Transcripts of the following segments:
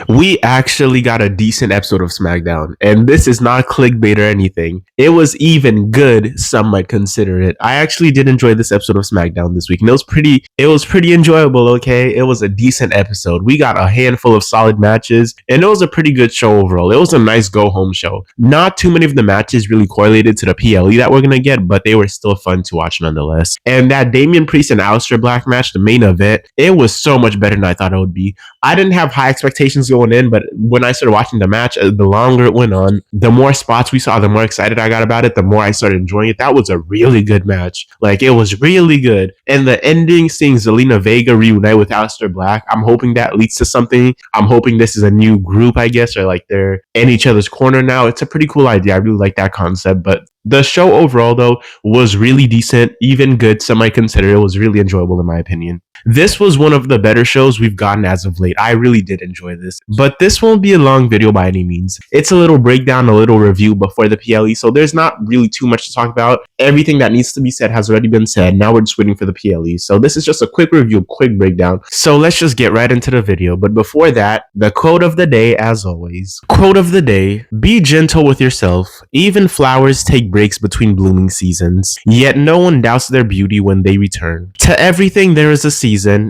We actually got a decent episode of Smackdown, and this is not clickbait or anything. It was even good, some might consider it. I actually did enjoy this episode of Smackdown this week, and it was pretty enjoyable, okay? It was a decent episode. We got a handful of solid matches, and it was a pretty good show overall. It was a nice go-home show. Not too many of the matches really correlated to the PLE that we're gonna get, but they were still fun to watch nonetheless. And that Damian Priest and Aleister Black match, the main event, it was so much better than I thought it would be. I didn't have high expectations going in, but when I started watching the match, the longer it went on, the more spots we saw, the more excited I got about it, the more I started enjoying it. That was a really good match. Like, it was really good. And the ending, seeing Zelina Vega reunite with Aleister Black, I'm hoping that leads to something. I'm hoping this is a new group, I guess, or like they're in each other's corner now. It's a pretty cool idea. I really like that concept, but the show overall, though, was really decent, even good. Some might consider it was really enjoyable, in my opinion. This was one of the better shows we've gotten as of late. I really did enjoy this. But this won't be a long video by any means. It's a little breakdown, a little review before the PLE, so there's not really too much to talk about. Everything that needs to be said has already been said. Now we're just waiting for the PLE. So this is just a quick review, quick breakdown. So let's just get right into the video. But before that, the quote of the day, as always. Quote of the day: be gentle with yourself. Even flowers take breaks between blooming seasons, yet no one doubts their beauty when they return. To everything there is a season,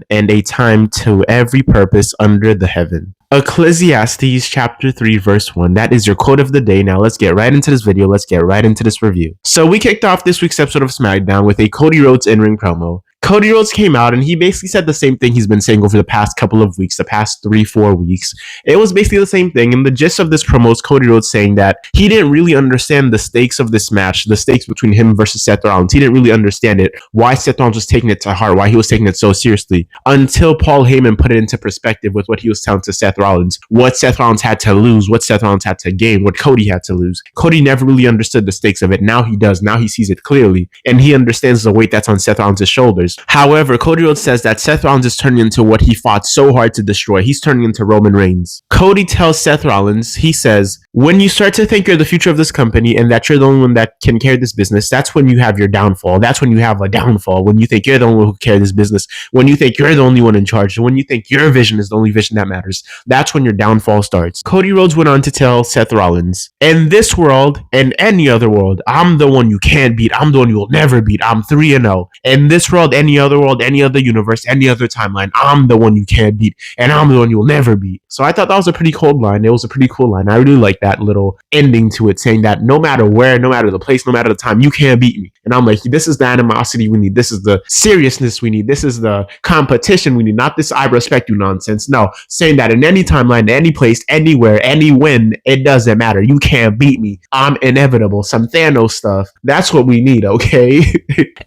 and a time to every purpose under the heaven. Ecclesiastes chapter 3 verse 1. That is your quote of the day. Now let's get right into this video. Let's get right into this review. So we kicked off this week's episode of Smackdown with a Cody Rhodes in-ring promo. Cody Rhodes came out and he basically said the same thing he's been saying over the past couple of weeks, the past 3-4 weeks. It was basically the same thing, and the gist of this promo is Cody Rhodes saying that he didn't really understand the stakes of this match, the stakes between him versus Seth Rollins. He didn't really understand it, why Seth Rollins was taking it to heart, why he was taking it so seriously, until Paul Heyman put it into perspective with what he was telling to Seth Rollins, what Seth Rollins had to lose, what Seth Rollins had to gain, what Cody had to lose. Cody never really understood the stakes of it. Now he does. Now he sees it clearly, and he understands the weight that's on Seth Rollins' shoulders. However, Cody Rhodes says that Seth Rollins is turning into what he fought so hard to destroy. He's turning into Roman Reigns. Cody tells Seth Rollins, he says, when you start to think you're the future of this company and that you're the only one that can carry this business, that's when you have your downfall. That's when you have a downfall. When you think you're the only one who can carry this business, when you think you're the only one in charge, when you think your vision is the only vision that matters, that's when your downfall starts. Cody Rhodes went on to tell Seth Rollins, in this world and any other world, I'm the one you can't beat. I'm the one you will never beat. I'm 3-0. In this world, any other world, any other universe, any other timeline, I'm the one you can't beat, and I'm the one you'll never beat. So I thought that was a pretty cold line. It was a pretty cool line. I really like that little ending to it, saying that no matter where, no matter the place, no matter the time, you can't beat me. And I'm like, this is the animosity we need. This is the seriousness we need. This is the competition we need. Not this I respect you nonsense. No, saying that in any timeline, any place, anywhere, any win, it doesn't matter. You can't beat me. I'm inevitable. Some Thanos stuff. That's what we need, okay?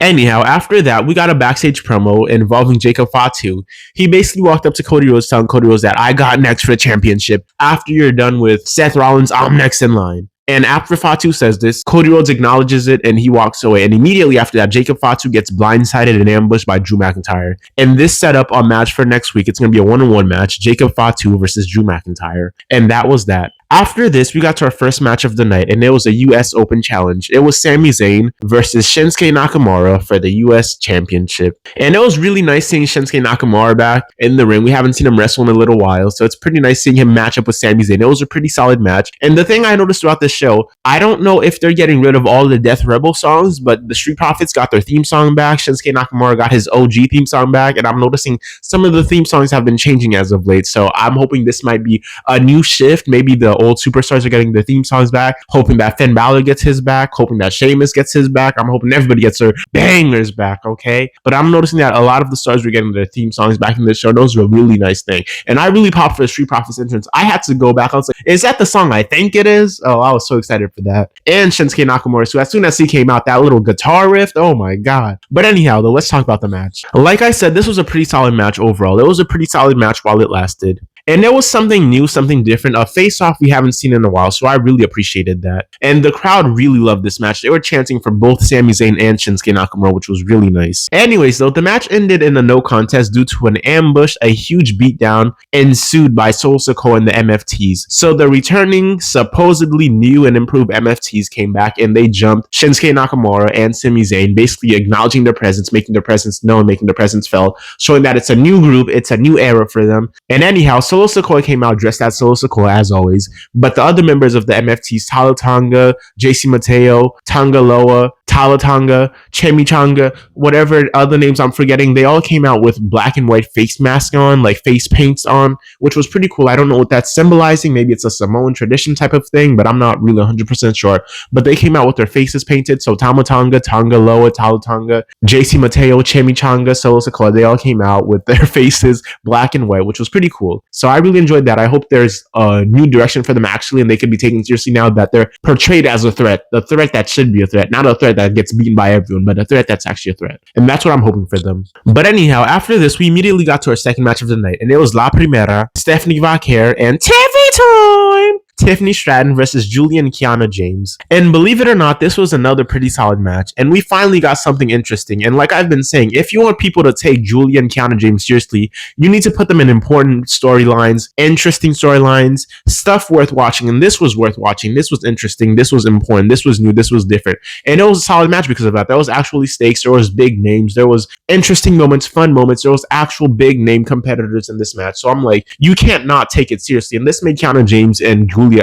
Anyhow, after that, we got a backstage promo involving Jacob Fatu. He basically walked up to Cody Rhodes, telling Cody Rhodes that I got next for the championship. After you're done with Seth Rollins, I'm next in line. And after Fatu says this, Cody Rhodes acknowledges it and he walks away. And immediately after that, Jacob Fatu gets blindsided and ambushed by Drew McIntyre. And this set up a match for next week. It's going to be a one-on-one match, Jacob Fatu versus Drew McIntyre. And that was that. After this, we got to our first match of the night, and it was a U.S. Open Challenge. It was Sami Zayn versus Shinsuke Nakamura for the U.S. Championship. And it was really nice seeing Shinsuke Nakamura back in the ring. We haven't seen him wrestle in a little while, so it's pretty nice seeing him match up with Sami Zayn. It was a pretty solid match. And the thing I noticed throughout this show, I don't know if they're getting rid of all the Death Rebel songs, but the Street Profits got their theme song back. Shinsuke Nakamura got his OG theme song back, and I'm noticing some of the theme songs have been changing as of late. So I'm hoping this might be a new shift. Maybe the old superstars are getting their theme songs back, hoping that Finn Balor gets his back, hoping that Sheamus gets his back. I'm hoping everybody gets their bangers back, okay? But I'm noticing that a lot of the stars were getting their theme songs back in this show. Those were a really nice thing. And I really popped for the Street Profits entrance. I had to go back. I was like, is that the song I think it is? Oh, I was so excited for that. And Shinsuke Nakamura. So as soon as he came out, that little guitar riff, oh my God. But anyhow, though, let's talk about the match. Like I said, this was a pretty solid match overall. It was a pretty solid match while it lasted. And there was something new, something different, a face-off we haven't seen in a while, so I really appreciated that. And the crowd really loved this match. They were chanting for both Sami Zayn and Shinsuke Nakamura, which was really nice. Anyways, though, the match ended in a no contest due to an ambush. A huge beatdown ensued by Solo Sikoa and the MFTs. So the returning, supposedly new and improved MFTs came back, and they jumped Shinsuke Nakamura and Sami Zayn, basically acknowledging their presence, making their presence known, making their presence felt, showing that it's a new group, it's a new era for them. And anyhow, Solo Sikoa came out dressed as Solo Sikoa as always, but the other members of the MFTs, Tala Tonga, JC Mateo, Tonga Loa, Tala Tonga, Chimichanga, whatever other names I'm forgetting, they all came out with black and white face masks on, like face paints on, which was pretty cool. I don't know what that's symbolizing. Maybe it's a Samoan tradition type of thing, but I'm not really 100% sure. But they came out with their faces painted. So Tama Tonga, Tonga Loa, Tala Tonga, JC Mateo, Chimichanga, Solo Sikoa, they all came out with their faces black and white, which was pretty cool. So I really enjoyed that. I hope there's a new direction for them actually, and they could be taken seriously now that they're portrayed as a threat that should be a threat, not a threat that gets beaten by everyone, but a threat that's actually a threat. And that's what I'm hoping for them. But anyhow, after this, we immediately got to our second match of the night, and it was La Primera, Stephanie Vaquer, and Tiffy Time! Tiffany Stratton versus Julia and Kiana James. And believe it or not, this was another pretty solid match. And we finally got something interesting. And like I've been saying, if you want people to take Julia and Kiana James seriously, you need to put them in important storylines, interesting storylines, stuff worth watching. And this was worth watching. This was interesting. This was important. This was new. This was different. And it was a solid match because of that. There was actually stakes. There was big names. There was interesting moments, fun moments. There was actual big name competitors in this match. So I'm like, you can't not take it seriously. And this made Kiana James and Julia, it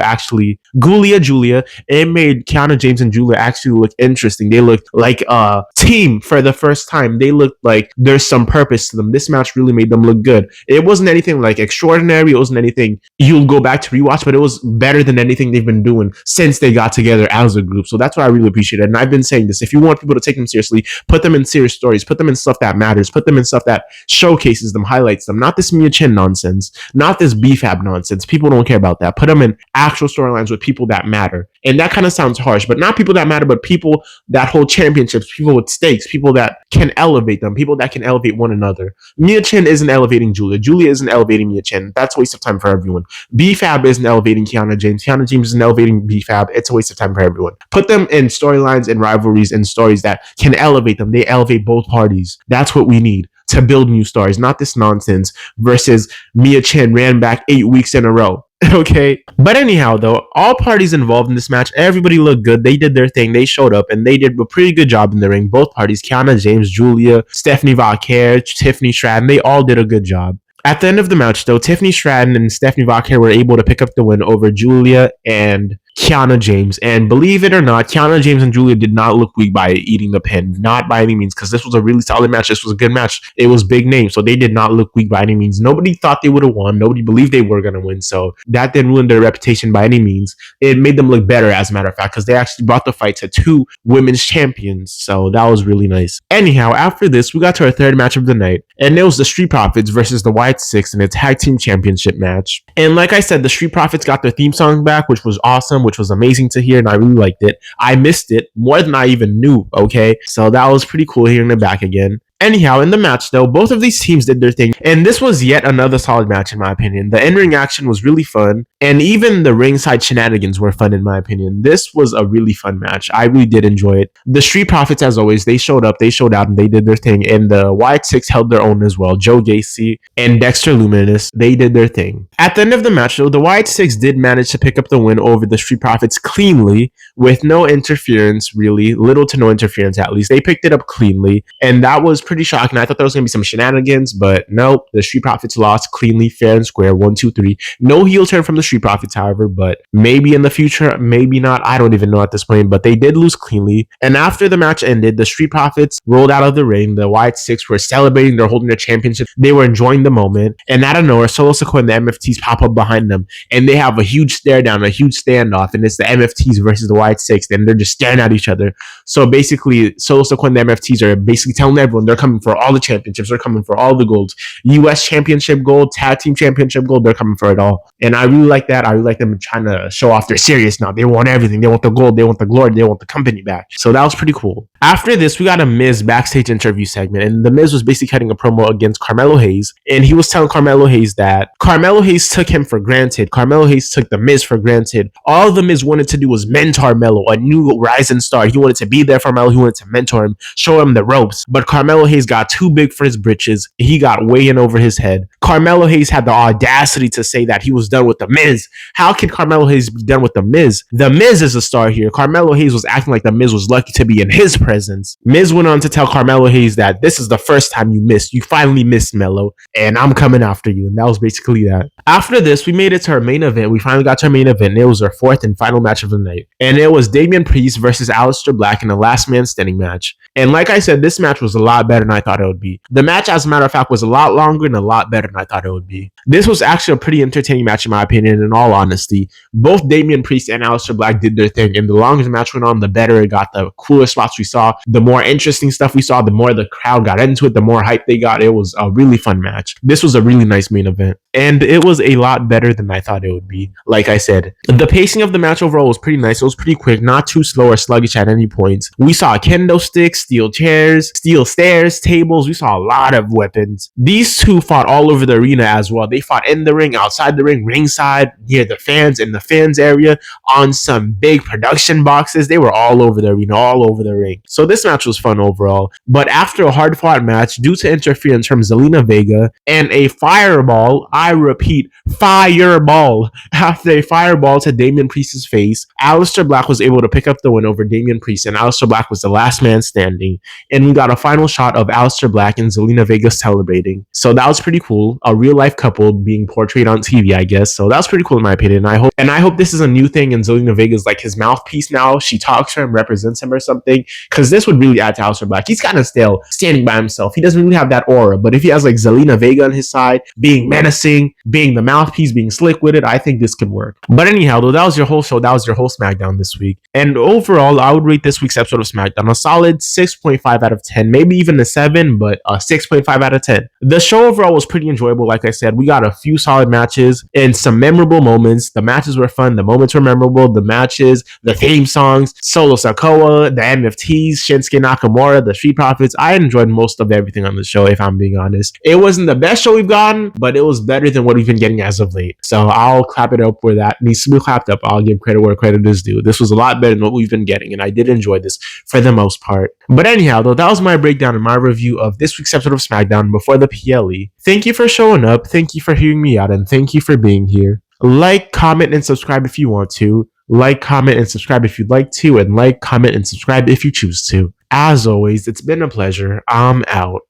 made Kiana James and Julia actually look interesting. They looked like a team for the first time. They looked like there's some purpose to them. This match really made them look good. It wasn't anything like extraordinary. It wasn't anything you'll go back to rewatch, but it was better than anything they've been doing since they got together as a group. So that's what I really appreciate it. And I've been saying this, if you want people to take them seriously, put them in serious stories, put them in stuff that matters, put them in stuff that showcases them, highlights them, not this Mia Chin nonsense, not this BFAB nonsense. People don't care about that. Put them in actual storylines with people that matter. And that kind of sounds harsh, but not people that matter, but people that hold championships, people with stakes, people that can elevate them, people that can elevate one another. Mia Chin isn't elevating Julia. Julia isn't elevating Mia Chin. That's a waste of time for everyone. BFAB isn't elevating Kiana James. Kiana James isn't elevating BFAB. It's a waste of time for everyone. Put them in storylines and rivalries and stories that can elevate them. They elevate both parties. That's what we need to build new stars, not this nonsense versus Mia Chin ran back 8 weeks in a row. Okay. But anyhow, though, all parties involved in this match, everybody looked good. They did their thing. They showed up and they did a pretty good job in the ring. Both parties, Kiana James, Julia, Stephanie Vaquer, Tiffany Stratton, they all did a good job. At the end of the match, though, Tiffany Stratton and Stephanie Vaquer were able to pick up the win over Julia and Kiana James. And believe it or not, Kiana James and Julia did not look weak by eating the pin. Not by any means, because this was a really solid match. This was a good match. It was big names, so they did not look weak by any means. Nobody thought they would have won. Nobody believed they were going to win, so that didn't ruin their reputation by any means. It made them look better, as a matter of fact, because they actually brought the fight to 2 women's champions, so that was really nice. Anyhow, after this, we got to our third match of the night, and it was the Street Profits versus the White Six in a tag team championship match. And like I said, the Street Profits got their theme song back, which was awesome, which was amazing to hear, and I really liked it. I missed it more than I even knew, okay? So that was pretty cool hearing it back again. Anyhow, in the match, though, both of these teams did their thing, and this was yet another solid match, in my opinion. The in-ring action was really fun, and even the ringside shenanigans were fun, in my opinion. This was a really fun match. I really did enjoy it. The Street Profits, as always, they showed up, they showed out, and they did their thing, and the White Six held their own as well. Joe Gacy and Dexter Luminous, they did their thing. At the end of the match, though, the White Six did manage to pick up the win over the Street Profits cleanly, with no interference, really. Little to no interference, at least. They picked it up cleanly, and that was pretty shocking. I thought there was going to be some shenanigans, but nope. The Street Profits lost cleanly, fair and square, 1-2-3. No heel turn from the Street Profits, however, but maybe in the future, maybe not. I don't even know at this point, but they did lose cleanly. And after the match ended, the Street Profits rolled out of the ring. The White Six were celebrating. They're holding their championship. They were enjoying the moment. And out of nowhere, Solo Sikoa and the MFTs pop up behind them, and they have a huge stare down, a huge standoff, and it's the MFTs versus the White Six, and they're just staring at each other. So basically, Solo Sikoa and the MFTs are basically telling everyone they're coming for all the championships. They're coming for all the golds. US championship gold, tag team championship gold, they're coming for it all. And I really like that. I really like them trying to show off they're serious now. They want everything. They want the gold. They want the glory. They want the company back. So that was pretty cool. After this, we got a Miz backstage interview segment, and the Miz was basically cutting a promo against Carmelo Hayes, and he was telling Carmelo Hayes that Carmelo Hayes took him for granted. Carmelo Hayes took the Miz for granted. All the Miz wanted to do was mentor Melo, a new rising star. He wanted to be there for Melo. He wanted to mentor him, show him the ropes. But Carmelo Hayes got too big for his britches. He got way in over his head. Carmelo Hayes had the audacity to say that he was done with The Miz. How can Carmelo Hayes be done with The Miz? The Miz is a star here. Carmelo Hayes was acting like The Miz was lucky to be in his presence. Miz went on to tell Carmelo Hayes that this is the first time you missed. You finally missed, Melo, and I'm coming after you. And that was basically that. After this, we made it to our main event. We finally got to our main event. And it was our fourth and final match of the night. And it was Damian Priest versus Aleister Black in a last man standing match. And like I said, this match was a lot better than I thought it would be. The match, as a matter of fact, was a lot longer and a lot better than I thought it would be. This was actually a pretty entertaining match in my opinion, in all honesty. Both Damian Priest and Aleister Black did their thing. And the longer the match went on, the better it got. The cooler spots we saw, the more interesting stuff we saw, the more the crowd got into it, the more hype they got. It was a really fun match. This was a really nice main event. And it was a lot better than I thought it would be. Like I said, the pacing of the match overall was pretty nice. It was pretty quick, not too slow or sluggish at any points. We saw kendo sticks, steel chairs, steel stairs, tables. We saw a lot of weapons. These two fought all over the arena as well. They fought in the ring, outside the ring, ringside, near the fans, in the fans area, on some big production boxes. They were all over the arena, all over the ring. So this match was fun overall. But after a hard fought match, due to interference from Zelina Vega and a fireball, I repeat, fireball, after a fireball to Damian Priest's face, Aleister Black was able to pick up the win over Damian Priest, and Aleister Black was the last man standing. And we got a final shot of Aleister Black and Zelina Vega celebrating. So that was pretty cool. A real life couple being portrayed on TV, I guess. So that was pretty cool in my opinion. And I hope this is a new thing and Zelina Vega is like his mouthpiece now. She talks for him, represents him or something. Because this would really add to Aleister Black. He's kind of stale, standing by himself. He doesn't really have that aura. But if he has like Zelina Vega on his side, being menacing, being the mouthpiece, being slick with it, I think this could work. But anyhow, though, that was your whole show. That was your whole Smackdown this week. And overall, I would rate this week's episode of Smackdown a solid 6.5 out of 10. Maybe even a 7, but a 6.5 out of 10. The show overall was pretty enjoyable. Like I said, we got a few solid matches and some memorable moments. The matches were fun. The moments were memorable. The matches, the theme songs, Solo Sikoa, the MFTs, Shinsuke Nakamura, the Street Profits. I enjoyed most of everything on the show, if I'm being honest. It wasn't the best show we've gotten, but it was better than what we've been getting as of late. So I'll clap it up where that needs to be clapped up. I'll give credit where credit is due. This was a lot better than what we've been getting, and I did enjoy this for the most part. But anyhow, though, that was my breakdown and my review of this week's episode of Smackdown before the PLE. Thank you for showing up, thank you for hearing me out, and thank you for being here. Like, comment, and subscribe if you want to. Like, comment, and subscribe if you'd like to, and like, comment, and subscribe if you choose to. As always, it's been a pleasure. I'm out.